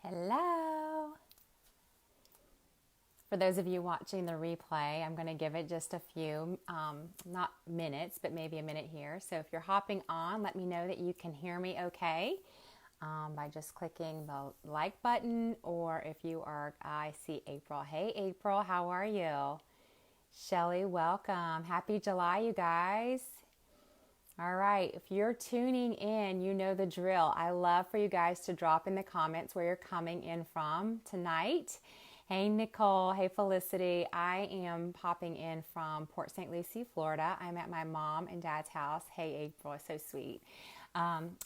Hello. For those of you watching the replay, I'm going to give it just a few, not minutes, but maybe a minute here. So if you're hopping on, let me know that you can hear me okay by just clicking the like button, or if you are, I see April. Hey, April, how are you? Shelly, welcome. Happy July, you guys. All right, if you're tuning in, you know the drill. I love for you guys to drop in the comments where you're coming in from tonight. Hey, Nicole. Hey, Felicity. I am popping in from Port St. Lucie, Florida. I'm at my mom and dad's house. Hey, April. So sweet.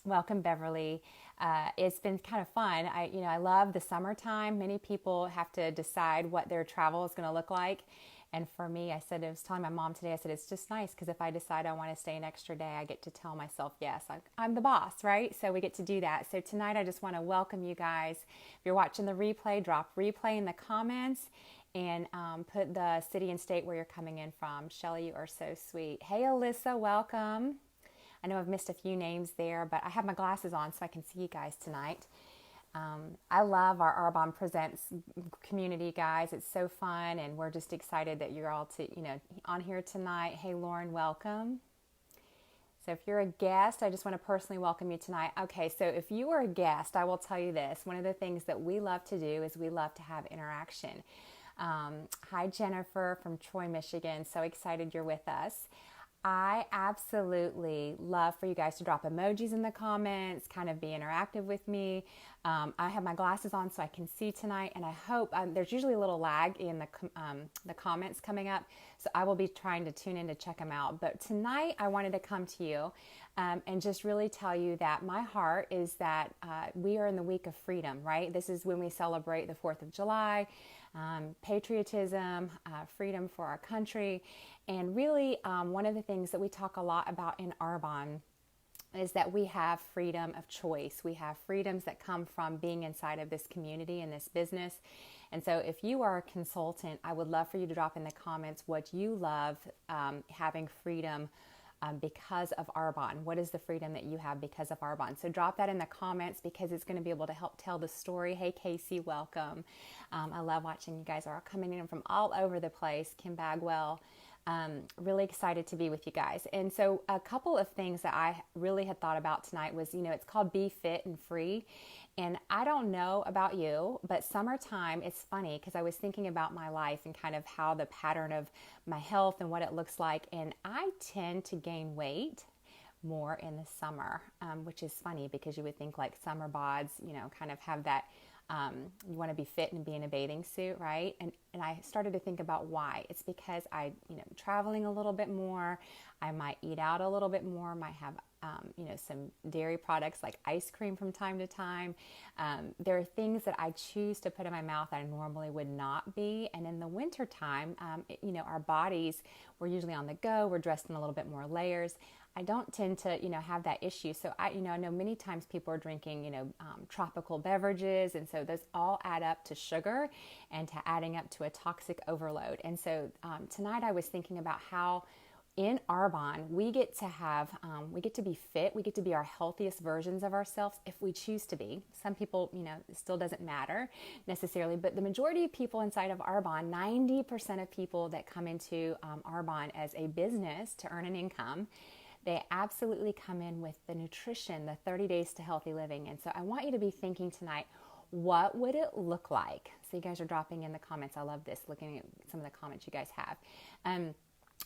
Welcome, Beverly. It's been kind of fun. I love the summertime. Many people have to decide what their travel is going to look like. And for me, I was telling my mom today, I said, it's just nice because if I decide I want to stay an extra day, I get to tell myself, yes, I'm the boss, right? So we get to do that. So tonight, I just want to welcome you guys. If you're watching the replay, drop replay in the comments and put the city and state where you're coming in from. Shelly, you are so sweet. Hey, Alyssa, welcome. I know I've missed a few names there, but I have my glasses on so I can see you guys tonight. I love our Arbonne Presents community, guys. It's so fun, and we're just excited that you're all on here tonight. Hey, Lauren, welcome. So if you're a guest, I just want to personally welcome you tonight. Okay, so if you are a guest, I will tell you this. One of the things that we love to do is we love to have interaction. Hi, Jennifer from Troy, Michigan. So excited you're with us. I absolutely love for you guys to drop emojis in the comments, kind of be interactive with me. I have my glasses on so I can see tonight, and I hope there's usually a little lag in the comments coming up, so I will be trying to tune in to check them out. But tonight I wanted to come to you and just really tell you that my heart is that we are in the week of freedom, right? This is when we celebrate the 4th of July. Patriotism, freedom for our country. And really, one of the things that we talk a lot about in Arbonne is that we have freedom of choice. We have freedoms that come from being inside of this community and this business. And so if you are a consultant, I would love for you to drop in the comments what you love having freedom because of Arbonne. What is the freedom that you have because of Arbonne? So drop that in the comments because it's going to be able to help tell the story. Hey, Casey, welcome. I love watching you guys are coming in from all over the place. Kim Bagwell, really excited to be with you guys. And so a couple of things that I really had thought about tonight was, it's called Be Fit and Free. And I don't know about you, but summertime, it's funny because I was thinking about my life and kind of how the pattern of my health and what it looks like. And I tend to gain weight more in the summer, which is funny because you would think like summer bods, kind of have that, you want to be fit and be in a bathing suit, right? And I started to think about why. It's because traveling a little bit more, I might eat out a little bit more, might have some dairy products like ice cream from time to time. There are things that I choose to put in my mouth that I normally would not be. And in the winter time, our bodies, we're usually on the go. We're dressed in a little bit more layers. I don't tend to, have that issue. So I know many times people are drinking, tropical beverages. And so those all add up to sugar and to adding up to a toxic overload. And so tonight I was thinking about how in Arbonne, we get to be fit. We get to be our healthiest versions of ourselves if we choose to be. Some people, it still doesn't matter necessarily, but the majority of people inside of Arbonne, 90% of people that come into Arbonne as a business to earn an income, they absolutely come in with the nutrition, the 30 days to healthy living. And so I want you to be thinking tonight, what would it look like? So you guys are dropping in the comments. I love this, looking at some of the comments you guys have.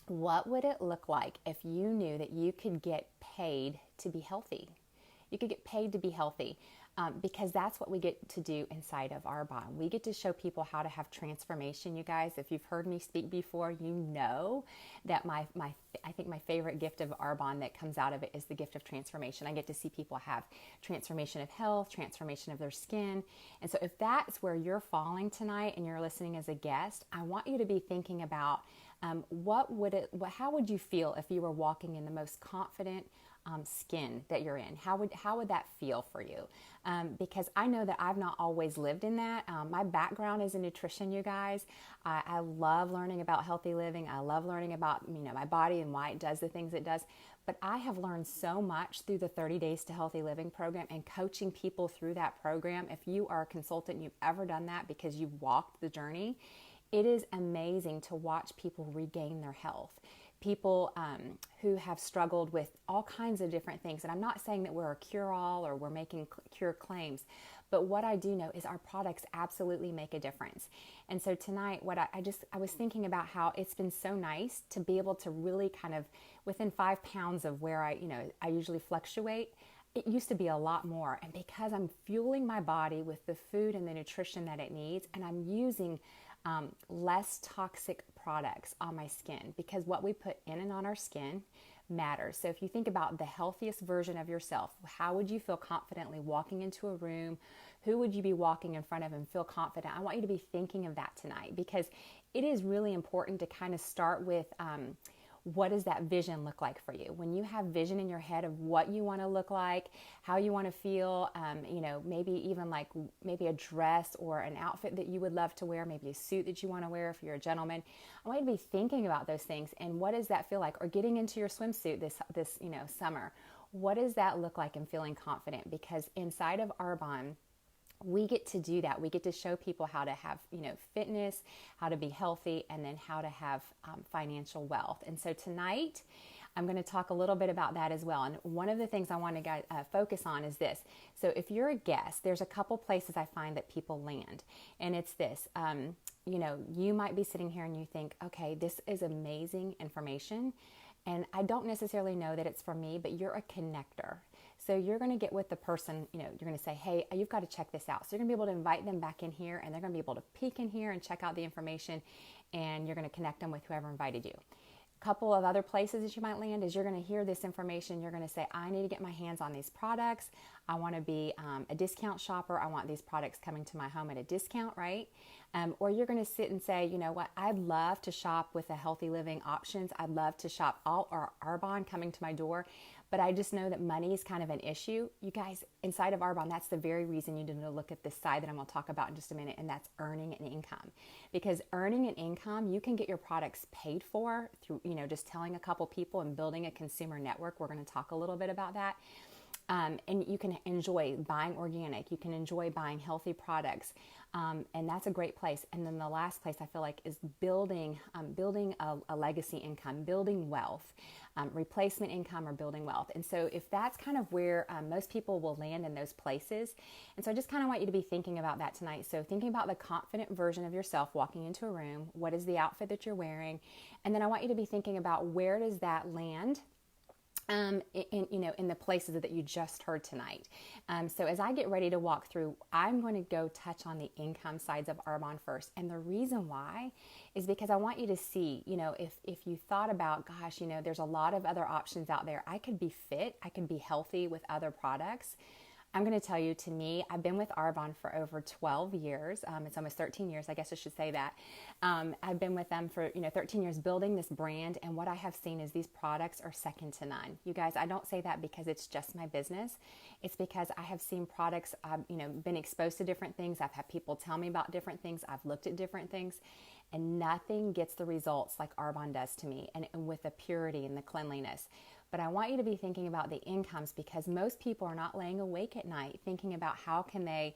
What would it look like if you knew that you could get paid to be healthy? You could get paid to be healthy because that's what we get to do inside of Arbonne. We get to show people how to have transformation, you guys. If you've heard me speak before, you know that I think my favorite gift of Arbonne that comes out of it is the gift of transformation. I get to see people have transformation of health, transformation of their skin. And so if that's where you're falling tonight and you're listening as a guest, I want you to be thinking about how would you feel if you were walking in the most confident skin that you're in? How would that feel for you? Because I know that I've not always lived in that. My background is in nutrition, you guys. I love learning about healthy living. I love learning about my body and why it does the things it does. But I have learned so much through the 30 Days to Healthy Living program and coaching people through that program. If you are a consultant and you've ever done that because you've walked the journey, it is amazing to watch people regain their health. People who have struggled with all kinds of different things. And I'm not saying that we're a cure-all or we're making cure claims, but what I do know is our products absolutely make a difference. And so tonight, what I was thinking about how it's been so nice to be able to really kind of within 5 pounds of where I usually fluctuate. It used to be a lot more. And because I'm fueling my body with the food and the nutrition that it needs, and I'm using less toxic products on my skin, because what we put in and on our skin matters. So if you think about the healthiest version of yourself, how would you feel confidently walking into a room? Who would you be walking in front of and feel confident? I want you to be thinking of that tonight, because it is really important to kind of start with what does that vision look like for you? When you have vision in your head of what you want to look like, how you want to feel, maybe even like maybe a dress or an outfit that you would love to wear, maybe a suit that you want to wear if you're a gentleman. I want you to be thinking about those things and what does that feel like? Or getting into your swimsuit this summer. What does that look like and feeling confident? Because inside of Arbonne, we get to do that. We get to show people how to have, fitness, how to be healthy, and then how to have financial wealth. And so tonight, I'm going to talk a little bit about that as well. And one of the things I want to focus on is this. So if you're a guest, there's a couple places I find that people land. And it's this, you might be sitting here and you think, okay, this is amazing information. And I don't necessarily know that it's for me, but you're a connector. So you're going to get with the person, you're going to say, hey, you've got to check this out. So you're going to be able to invite them back in here, and they're going to be able to peek in here and check out the information, and you're going to connect them with whoever invited you. A couple of other places that you might land is you're going to hear this information. You're going to say, I need to get my hands on these products. I want to be a discount shopper. I want these products coming to my home at a discount, right? Or you're going to sit and say, you know what, I'd love to shop with the healthy living options. I'd love to shop all our Arbonne coming to my door. But I just know that money is kind of an issue. You guys, inside of Arbonne, that's the very reason you need to look at this side that I'm going to talk about in just a minute, and that's earning an income. Because earning an income, you can get your products paid for through, just telling a couple people and building a consumer network. We're going to talk a little bit about that. And you can enjoy buying organic. You can enjoy buying healthy products. And that's a great place. And then the last place I feel like is building a legacy income, building wealth, replacement income or building wealth. And so if that's kind of where most people will land in those places. And so I just kind of want you to be thinking about that tonight. So thinking about the confident version of yourself walking into a room, what is the outfit that you're wearing? And then I want you to be thinking about where does that land in the places that you just heard tonight. So as I get ready to walk through, I'm going to go touch on the income sides of Arbonne first. And the reason why is because I want you to see, if you thought about, gosh, there's a lot of other options out there. I could be fit, I could be healthy with other products. I'm going to tell you, to me, I've been with Arbonne for over 12 years. It's almost 13 years, I guess I should say that. I've been with them for 13 years building this brand, and what I have seen is these products are second to none. You guys, I don't say that because it's just my business. It's because I have seen products, I've been exposed to different things. I've had people tell me about different things. I've looked at different things, and nothing gets the results like Arbonne does to me, and with the purity and the cleanliness. But I want you to be thinking about the incomes, because most people are not laying awake at night thinking about how can they,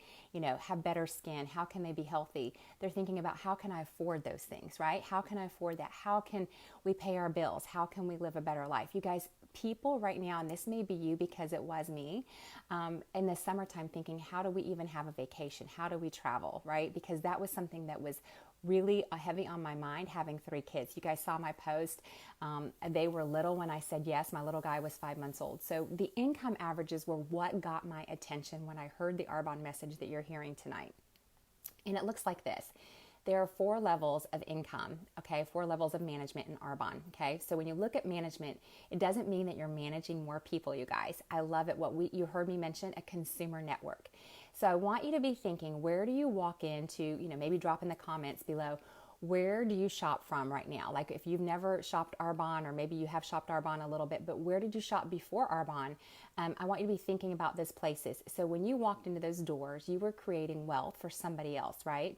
have better skin? How can they be healthy? They're thinking about how can I afford those things, right? How can I afford that? How can we pay our bills? How can we live a better life? You guys, people right now, and this may be you because it was me, in the summertime thinking, how do we even have a vacation? How do we travel, right? Because that was something that was really heavy on my mind, having 3 kids. You guys saw my post. They were little when I said yes. My little guy was 5 months old. So the income averages were what got my attention when I heard the Arbonne message that you're hearing tonight. And it looks like this. There are 4 levels of income, okay? 4 levels of management in Arbonne, okay? So when you look at management, it doesn't mean that you're managing more people, you guys. I love it. You heard me mention a consumer network. So I want you to be thinking, where do you walk into, maybe drop in the comments below, where do you shop from right now? Like if you've never shopped Arbonne, or maybe you have shopped Arbonne a little bit, but where did you shop before Arbonne? I want you to be thinking about those places. So when you walked into those doors, you were creating wealth for somebody else, right?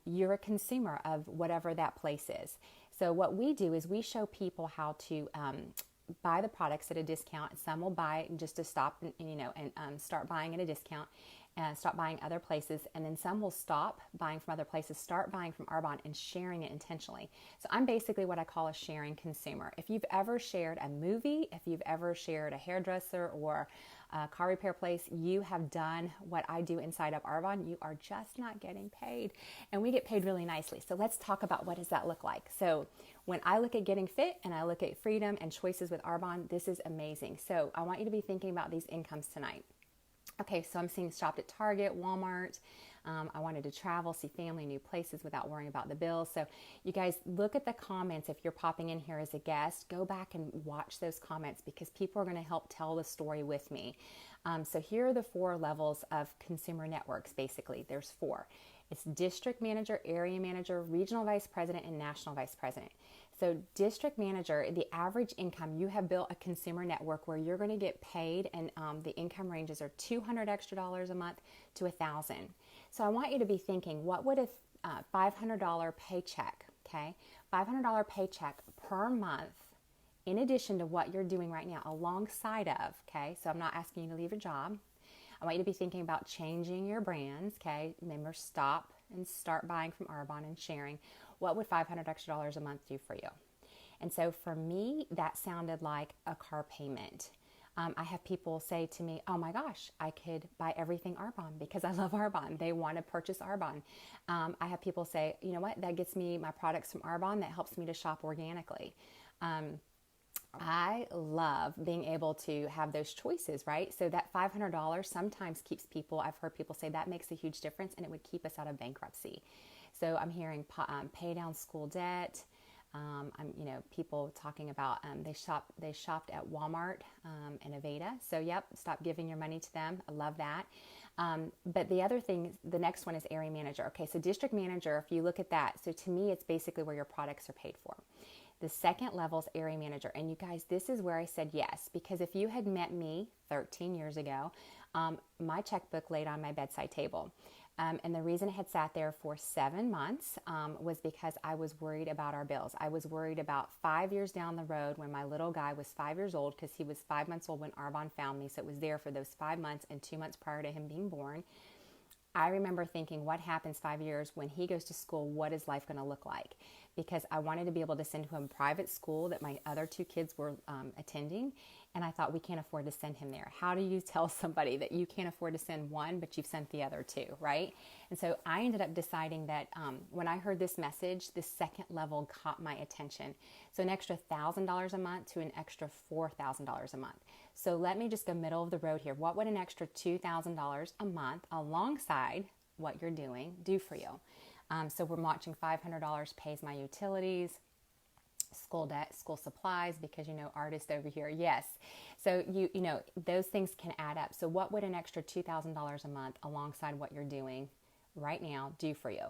You're a consumer of whatever that place is. So what we do is we show people how to buy the products at a discount. Some will buy it just to stop and start buying at a discount and stop buying other places. And then some will stop buying from other places, start buying from Arbonne and sharing it intentionally. So I'm basically what I call a sharing consumer. If you've ever shared a movie, if you've ever shared a hairdresser or a car repair place, you have done what I do inside of Arbonne. You are just not getting paid, and we get paid really nicely. So let's talk about what does that look like. So when I look at getting fit and I look at freedom and choices with Arbonne, this is amazing. So I want you to be thinking about these incomes tonight. Okay, so I'm seeing shopped at Target, Walmart. I wanted to travel, see family, new places without worrying about the bills. So you guys look at the comments. If you're popping in here as a guest, go back and watch those comments because people are going to help tell the story with me. So here are the 4 levels of consumer networks, basically. There's 4. It's district manager, area manager, regional vice president, and national vice president. So district manager, the average income, you have built a consumer network where you're going to get paid, and the income ranges are $200 extra a month to $1,000. So I want you to be thinking, what would a $500 paycheck, okay, $500 paycheck per month, in addition to what you're doing right now, alongside of, okay, so I'm not asking you to leave your job. I want you to be thinking about changing your brands, okay? Remember, stop and start buying from Arbonne and sharing. What would $500 extra a month do for you? And so for me, that sounded like a car payment. I have people say to me, oh my gosh, I could buy everything Arbonne because I love Arbonne. They want to purchase Arbonne. I have people say, you know what, that gets me my products from Arbonne. That helps me to shop organically. I love being able to have those choices, right? So that $500 sometimes keeps people, I've heard people say that makes a huge difference and it would keep us out of bankruptcy. So I'm hearing pay down school debt. People talking about they shopped at Walmart and Aveda. So yep, stop giving your money to them. I love that. But the other thing, the next one is area manager. Okay, so district manager, if you look at that, so to me, it's basically where your products are paid for. The second level is area manager. And you guys, this is where I said yes, because if you had met me 13 years ago, my checkbook laid on my bedside table. And the reason it had sat there for 7 months was because I was worried about our bills. I was worried about 5 years down the road when my little guy was 5 years old, because he was 5 months old when Arbonne found me. So it was there for those 5 months and 2 months prior to him being born. I remember thinking, what happens 5 years when he goes to school? What is life going to look like? Because I wanted to be able to send him to a private school that my other 2 kids were attending. And I thought, we can't afford to send him there. How do you tell somebody that you can't afford to send one, but you've sent the other 2, right? And so I ended up deciding that when I heard this message, this second level caught my attention. So an extra $1,000 a month to an extra $4,000 a month. So let me just go middle of the road here. What would an extra $2,000 a month alongside what you're doing do for you? So we're watching $500 pays my utilities, school debt, school supplies, because artist over here. Yes. So you know, those things can add up. So what would an extra $2,000 a month alongside what you're doing right now do for you?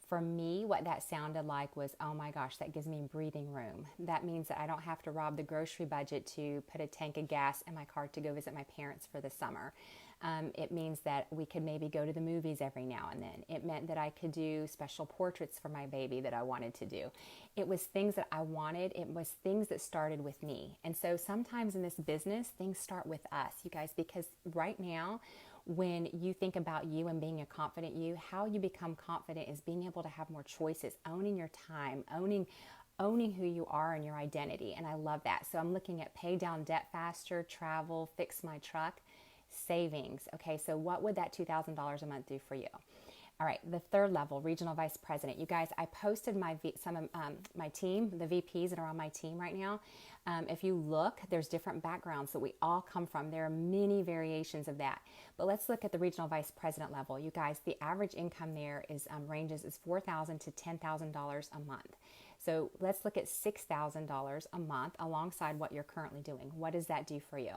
For me, what that sounded like was, oh my gosh, that gives me breathing room. That means that I don't have to rob the grocery budget to put a tank of gas in my car to go visit my parents for the summer. It means that we could maybe go to the movies every now and then. It meant that I could do special portraits for my baby that I wanted to do. It was things that I wanted. It was things that started with me. And so sometimes in this business, things start with us, you guys, because right now, when you think about you and being a confident you, how you become confident is being able to have more choices, owning your time, owning who you are and your identity. And I love that. So I'm looking at pay down debt faster, travel, fix my truck, savings. Okay, so what would that $2,000 a month do for you? All right, the third level, regional vice president. You guys, I posted some of my team, the VPs that are on my team right now. If you look, there's different backgrounds that we all come from. There are many variations of that. But let's look at the regional vice president level. You guys, the average income there is ranges is $4,000 to $10,000 a month. So let's look at $6,000 a month alongside what you're currently doing. What does that do for you?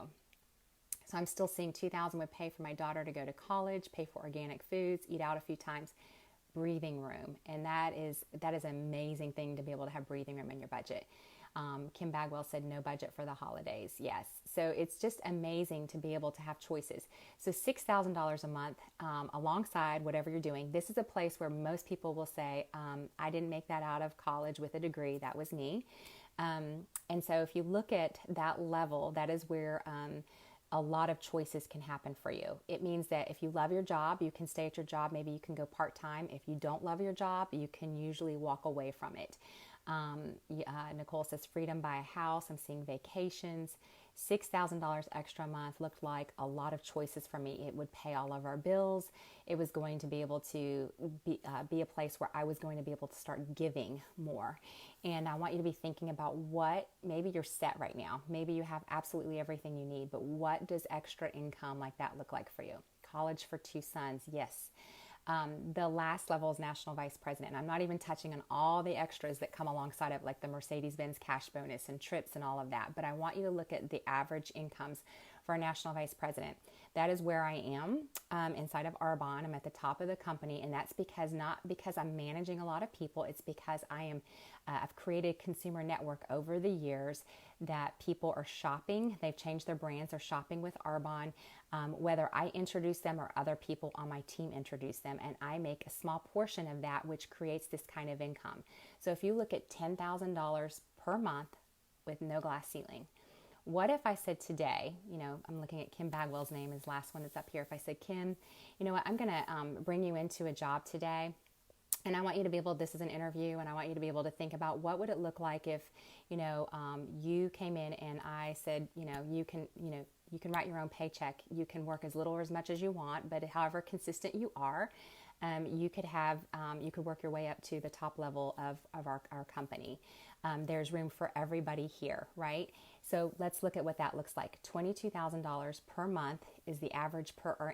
So I'm still seeing $2,000 would pay for my daughter to go to college, pay for organic foods, eat out a few times, breathing room. And that is an amazing thing to be able to have breathing room in your budget. Kim Bagwell said no budget for the holidays. Yes. So it's just amazing to be able to have choices. So $6,000 a month alongside whatever you're doing. This is a place where most people will say, I didn't make that out of college with a degree. That was me. And so if you look at that level, that is where a lot of choices can happen for you. It means that if you love your job, you can stay at your job. Maybe you can go part-time. If you don't love your job, you can usually walk away from it. Nicole says freedom, buy a house. I'm seeing vacations. $6,000 extra a month looked like a lot of choices for me. It would pay all of our bills. It was going to be able to be a place where I was going to be able to start giving more. And I want you to be thinking about what, maybe you're set right now. Maybe you have absolutely everything you need, but what does extra income like that look like for you? College for 2 sons, yes. The last level is national vice president. And I'm not even touching on all the extras that come alongside of, like the Mercedes-Benz cash bonus and trips and all of that. But I want you to look at the average incomes for a national vice president. That is where I am inside of Arbonne. I'm at the top of the company, and that's not because I'm managing a lot of people. It's because I've created a consumer network over the years that people are shopping. They've changed their brands. They're shopping with Arbonne, whether I introduce them or other people on my team introduce them, and I make a small portion of that, which creates this kind of income. So if you look at $10,000 per month with no glass ceiling, what if I said today, I'm looking at Kim Bagwell's name, his last one that's up here. If I said, Kim, you know what, I'm going to bring you into a job today. And I want you to be able, this is an interview, and I want you to be able to think about what would it look like if, you came in and I said, you can write your own paycheck. You can work as little or as much as you want, but however consistent you are, you could work your way up to the top level of our company. There's room for everybody here, right? So let's look at what that looks like. $22,000 per month is the average per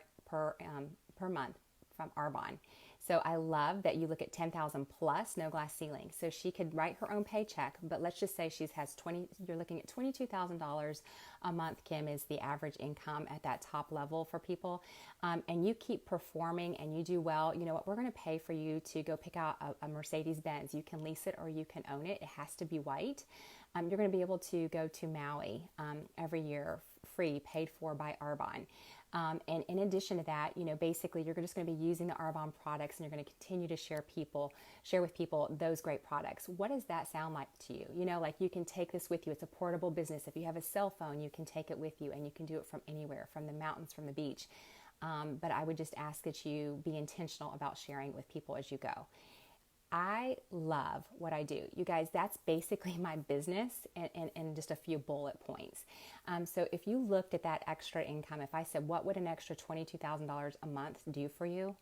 month from Arbonne. So I love that you look at 10,000 plus no glass ceiling. So she could write her own paycheck, but let's just say you're looking at $22,000 a month, Kim, is the average income at that top level for people. And you keep performing and you do well. You know what? We're going to pay for you to go pick out a Mercedes-Benz. You can lease it or you can own it. It has to be white. You're going to be able to go to Maui every year, free, paid for by Arbonne. And in addition to that, basically you're just going to be using the Arbonne products, and you're going to continue to share with people those great products. What does that sound like to you? Like you can take this with you. It's a portable business. If you have a cell phone, you can take it with you, and you can do it from anywhere, from the mountains, from the beach. But I would just ask that you be intentional about sharing with people as you go. I love what I do. You guys, that's basically my business and just a few bullet points. So if you looked at that extra income, if I said, what would an extra $22,000 a month do for you?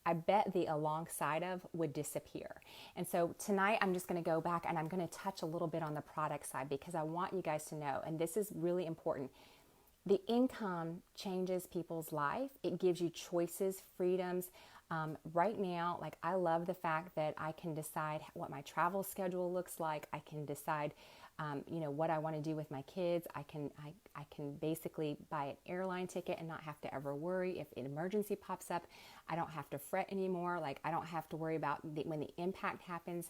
I bet the alongside of would disappear. And so tonight I'm just going to go back and I'm going to touch a little bit on the product side, because I want you guys to know, and this is really important, the income changes people's life. It gives you choices, freedoms. Right now, like I love the fact that I can decide what my travel schedule looks like. I can decide, what I want to do with my kids. I can basically buy an airline ticket and not have to ever worry if an emergency pops up. I don't have to fret anymore. Like I don't have to worry about when the impact happens.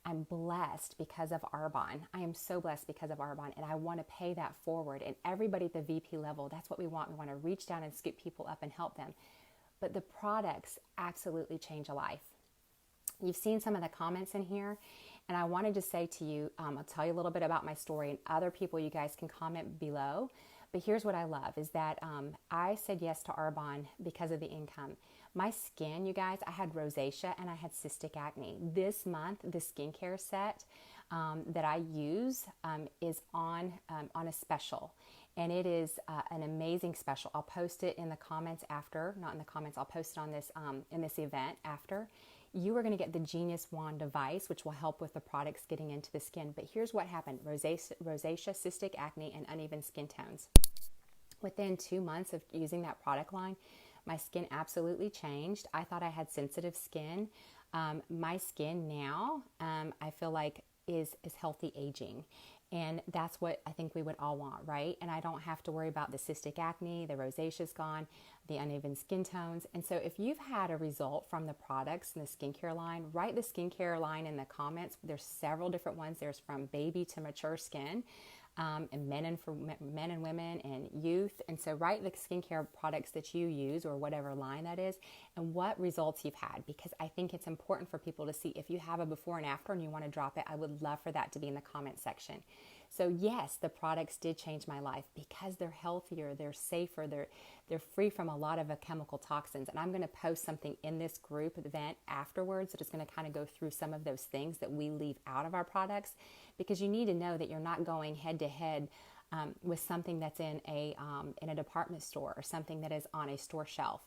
I'm blessed because of Arbonne. I am so blessed because of Arbonne, and I want to pay that forward. And everybody at the VP level, that's what we want. We want to reach down and scoop people up and help them. But the products absolutely change a life. You've seen some of the comments in here, and I wanted to say to you, I'll tell you a little bit about my story, and other people, you guys can comment below. But here's what I love is that I said yes to Arbonne because of the income. My skin, you guys, I had rosacea and I had cystic acne. This month, the skincare set that I use is on a special. And it is an amazing special. I'll post it in the comments after, not in the comments, I'll post it on this in this event after. You are going to get the Genius Wand device, which will help with the products getting into the skin. But here's what happened. Rosacea, cystic acne, and uneven skin tones. Within 2 months of using that product line, my skin absolutely changed. I thought I had sensitive skin. My skin now, I feel like is healthy aging. And that's what I think we would all want, right? And I don't have to worry about the cystic acne, the rosacea's gone, the uneven skin tones. And so if you've had a result from the products in the skincare line, write the skincare line in the comments. There's several different ones. There's from baby to mature skin. and men and women and youth. And so write the skincare products that you use or whatever line that is and what results you've had, because I think it's important for people to see. If you have a before and after and you want to drop it, I would love for that to be in the comment section. So yes, the products did change my life because they're healthier, they're safer, they're free from a lot of chemical toxins. And I'm going to post something in this group event afterwards that is going to kind of go through some of those things that we leave out of our products, because you need to know that you're not going head to head with something that's in a department store or something that is on a store shelf.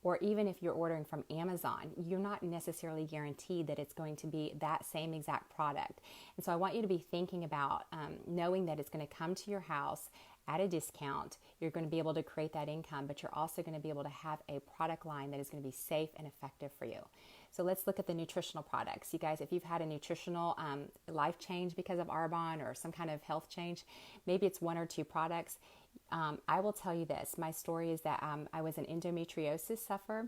Or even if you're ordering from Amazon, you're not necessarily guaranteed that it's going to be that same exact product. And so I want you to be thinking about knowing that it's going to come to your house at a discount. You're going to be able to create that income, but you're also going to be able to have a product line that is going to be safe and effective for you. So let's look at the nutritional products. You guys, if you've had a nutritional life change because of Arbonne or some kind of health change, maybe it's one or two products. I will tell you this. My story is that I was an endometriosis sufferer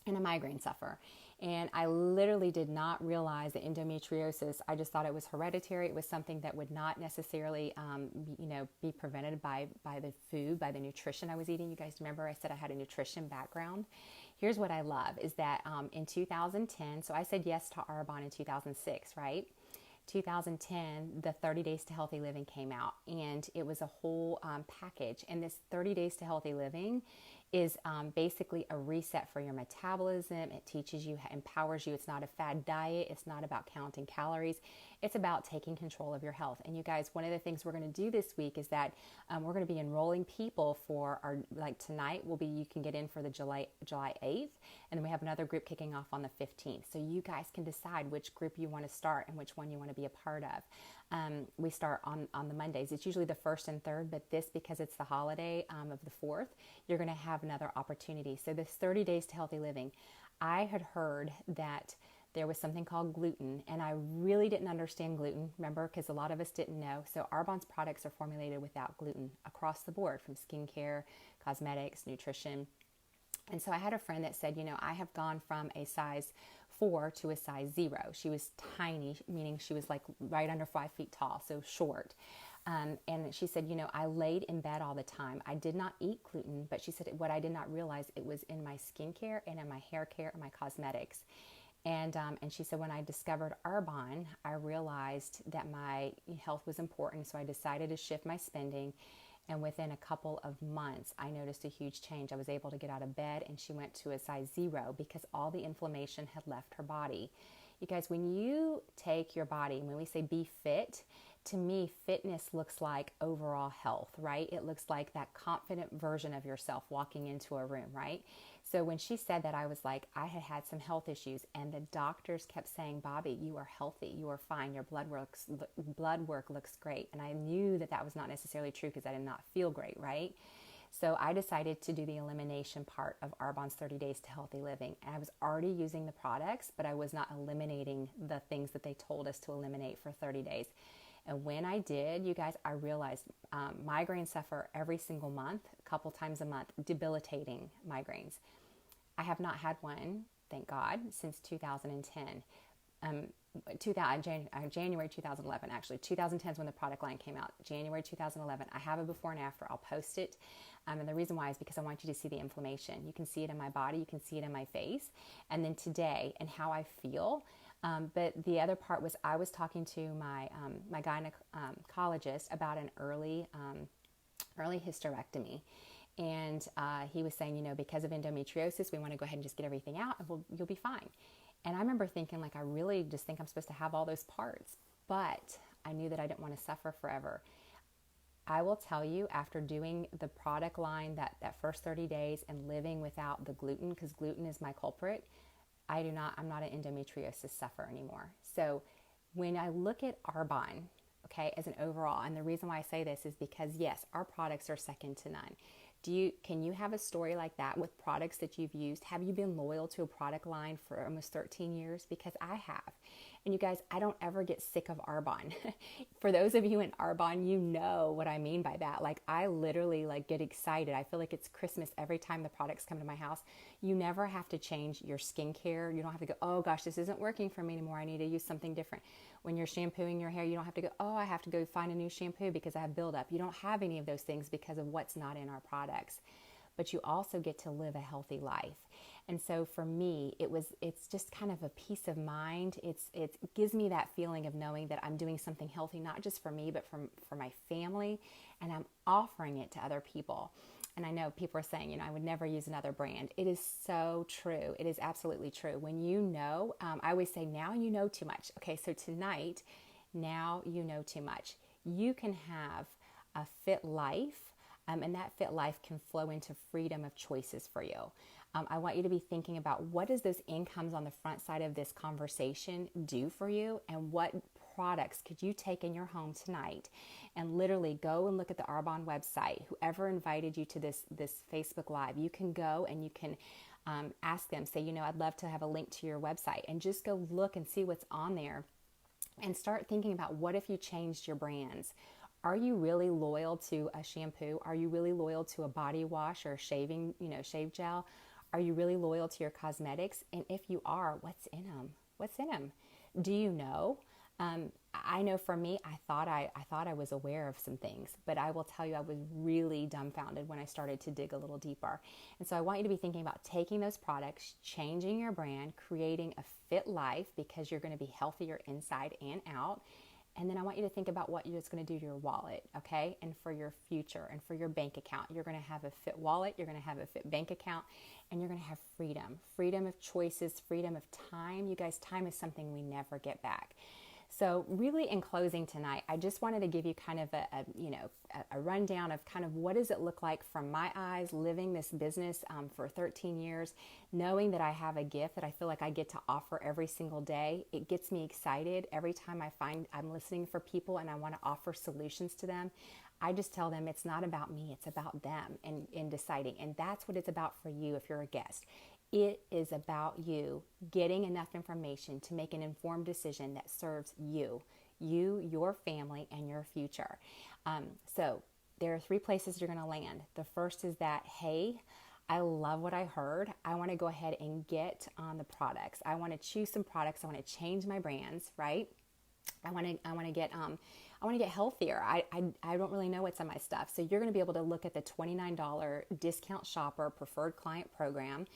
and a migraine sufferer. And I literally did not realize that endometriosis, I just thought it was hereditary. It was something that would not necessarily, be prevented by the food, by the nutrition I was eating. You guys remember I said I had a nutrition background. Here's what I love is that in 2010, so I said yes to Arbonne in 2006, right? 2010, the 30 Days to Healthy Living came out, and it was a whole package. And this 30 Days to Healthy Living is basically a reset for your metabolism. It teaches you, empowers you. It's not a fad diet. It's not about counting calories. It's about taking control of your health. And you guys, one of the things we're going to do this week is that we're going to be enrolling people for our, like tonight will be, you can get in for the July 8th. And then we have another group kicking off on the 15th. So you guys can decide which group you want to start and which one you want to be a part of. We start on the Mondays. It's usually the 1st and 3rd, but this, because it's the holiday of the 4th, you're going to have another opportunity. So this 30 Days to Healthy Living, I had heard that there was something called gluten, and I really didn't understand gluten, remember, because a lot of us didn't know. So Arbonne's products are formulated without gluten across the board, from skincare, cosmetics, nutrition. And so I had a friend that said, I have gone from a size 4 to a size 0. She was tiny, meaning she was like right under 5 feet tall, so short. And she said, I laid in bed all the time. I did not eat gluten, but she said what I did not realize, it was in my skincare and in my hair care and my cosmetics. And she said, when I discovered Arbonne, I realized that my health was important. So I decided to shift my spending. And within a couple of months, I noticed a huge change. I was able to get out of bed, and she went to a size 0 because all the inflammation had left her body. You guys, when you take your body, when we say be fit, to me, fitness looks like overall health, right? It looks like that confident version of yourself walking into a room, right? So when she said that, I was like, I had had some health issues, and the doctors kept saying, Bobbi, you are healthy, you are fine, your blood work looks great. And I knew that that was not necessarily true because I did not feel great, right? So I decided to do the elimination part of Arbonne's 30 Days to Healthy Living. And I was already using the products, but I was not eliminating the things that they told us to eliminate for 30 days. And when I did, you guys, I realized migraines suffer every single month, a couple times a month, debilitating migraines. I have not had one, thank God, since 2010. January 2011, actually. 2010 is when the product line came out. January 2011. I have a before and after. I'll post it. And the reason why is because I want you to see the inflammation. You can see it in my body. You can see it in my face. And then today and how I feel. But the other part was I was talking to my gynecologist about an early hysterectomy. And he was saying, because of endometriosis, we want to go ahead and just get everything out, and you'll be fine. And I remember thinking, like, I really just think I'm supposed to have all those parts. But I knew that I didn't want to suffer forever. I will tell you, after doing the product line that first 30 days and living without the gluten, because gluten is my culprit, I'm not an endometriosis sufferer anymore. So when I look at Arbonne, okay, as an overall, and the reason why I say this is because, yes, our products are second to none. Can you have a story like that with products that you've used? Have you been loyal to a product line for almost 13 years? Because I have. And you guys, I don't ever get sick of Arbonne. For those of you in Arbonne, you know what I mean by that. Like, I literally like get excited. I feel like it's Christmas every time the products come to my house. You never have to change your skincare. You don't have to go, oh gosh, this isn't working for me anymore. I need to use something different. When you're shampooing your hair, you don't have to go, oh, I have to go find a new shampoo because I have buildup. You don't have any of those things because of what's not in our products. But you also get to live a healthy life. And so for me, it's just kind of a peace of mind. It gives me that feeling of knowing that I'm doing something healthy, not just for me, but for my family, and I'm offering it to other people. And I know people are saying, I would never use another brand. It is so true. It is absolutely true. When you know, I always say, now you know too much. Okay, so tonight, now you know too much. You can have a fit life, and that fit life can flow into freedom of choices for you. I want you to be thinking about, what does those incomes on the front side of this conversation do for you, and what products could you take in your home tonight and literally go and look at the Arbonne website. Whoever invited you to this Facebook Live, you can go and you can ask them, say, I'd love to have a link to your website, and just go look and see what's on there and start thinking about, what if you changed your brands? Are you really loyal to a shampoo? Are you really loyal to a body wash or shaving, shave gel? Are you really loyal to your cosmetics? And if you are, what's in them? What's in them? Do you know? I know for me, I thought I was aware of some things, but I will tell you, I was really dumbfounded when I started to dig a little deeper. And so I want you to be thinking about taking those products, changing your brand, creating a fit life, because you're going to be healthier inside and out. And then I want you to think about what it's going to do to your wallet, okay? And for your future and for your bank account. You're going to have a fit wallet, you're going to have a fit bank account, and you're going to have freedom. Freedom of choices, freedom of time. You guys, time is something we never get back. So really, in closing tonight, I just wanted to give you kind of a rundown of kind of what does it look like from my eyes, living this business for 13 years, knowing that I have a gift that I feel like I get to offer every single day. It gets me excited every time I find I'm listening for people and I want to offer solutions to them. I just tell them it's not about me, it's about them, and in deciding. And that's what it's about for you if you're a guest. It is about you getting enough information to make an informed decision that serves you, your family, and your future. So there are 3 places you're going to land. The first is that, hey, I love what I heard. I want to go ahead and get on the products. I want to choose some products. I want to change my brands, right? I want to get healthier. I don't really know what's on my stuff. So you're going to be able to look at the $29 discount shopper preferred client program.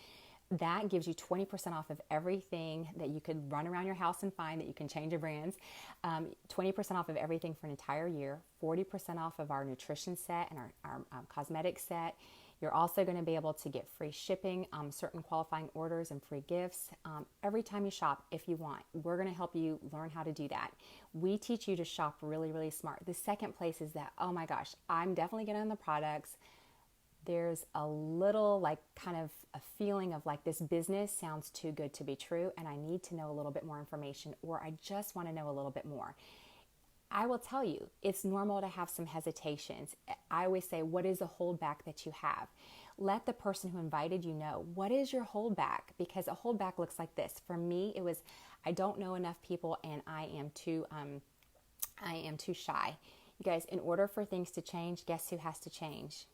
That gives you 20% off of everything that you could run around your house and find that you can change your brands. 20% off of everything for an entire year. 40% off of our nutrition set and our cosmetic set. You're also going to be able to get free shipping, certain qualifying orders, and free gifts every time you shop if you want. We're going to help you learn how to do that. We teach you to shop really, really smart. The second place is that, oh my gosh, I'm definitely getting on the products. There's a little kind of a feeling of this business sounds too good to be true, and I need to know a little bit more information, or I just want to know a little bit more. I will tell you, it's normal to have some hesitations. I always say, what is the holdback that you have? Let the person who invited you know, what is your holdback? Because a holdback looks like this. For me, it was, I don't know enough people, and I am too shy. You guys, in order for things to change, guess who has to change?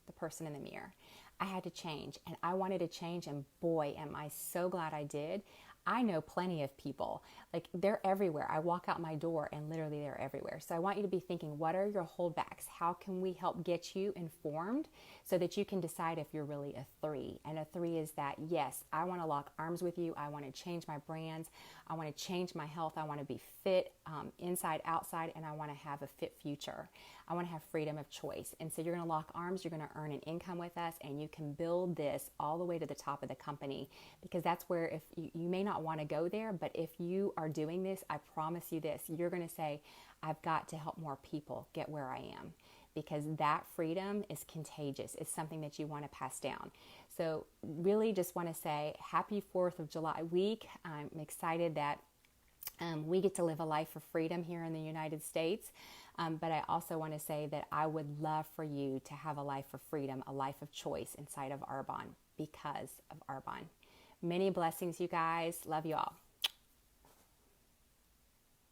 The person in the mirror. I had to change, and I wanted to change, and boy, am I so glad I did. I know plenty of people, they're everywhere. I walk out my door and literally they're everywhere. So I want you to be thinking, what are your holdbacks? How can we help get you informed so that you can decide if you're really a 3? And a 3 is that, yes, I want to lock arms with you. I want to change my brands. I want to change my health. I want to be fit inside, outside, and I want to have a fit future. I want to have freedom of choice. And so you're going to lock arms. You're going to earn an income with us, and you can build this all the way to the top of the company, because that's where, if you may not want to go there, but if you are doing this, I promise you this, you're going to say, I've got to help more people get where I am, because that freedom is contagious. It's something that you want to pass down. So really just want to say happy 4th of July week. I'm excited that we get to live a life of freedom here in the United States. But I also want to say that I would love for you to have a life of freedom, a life of choice inside of Arbonne, because of Arbonne. Many blessings, you guys. Love you all.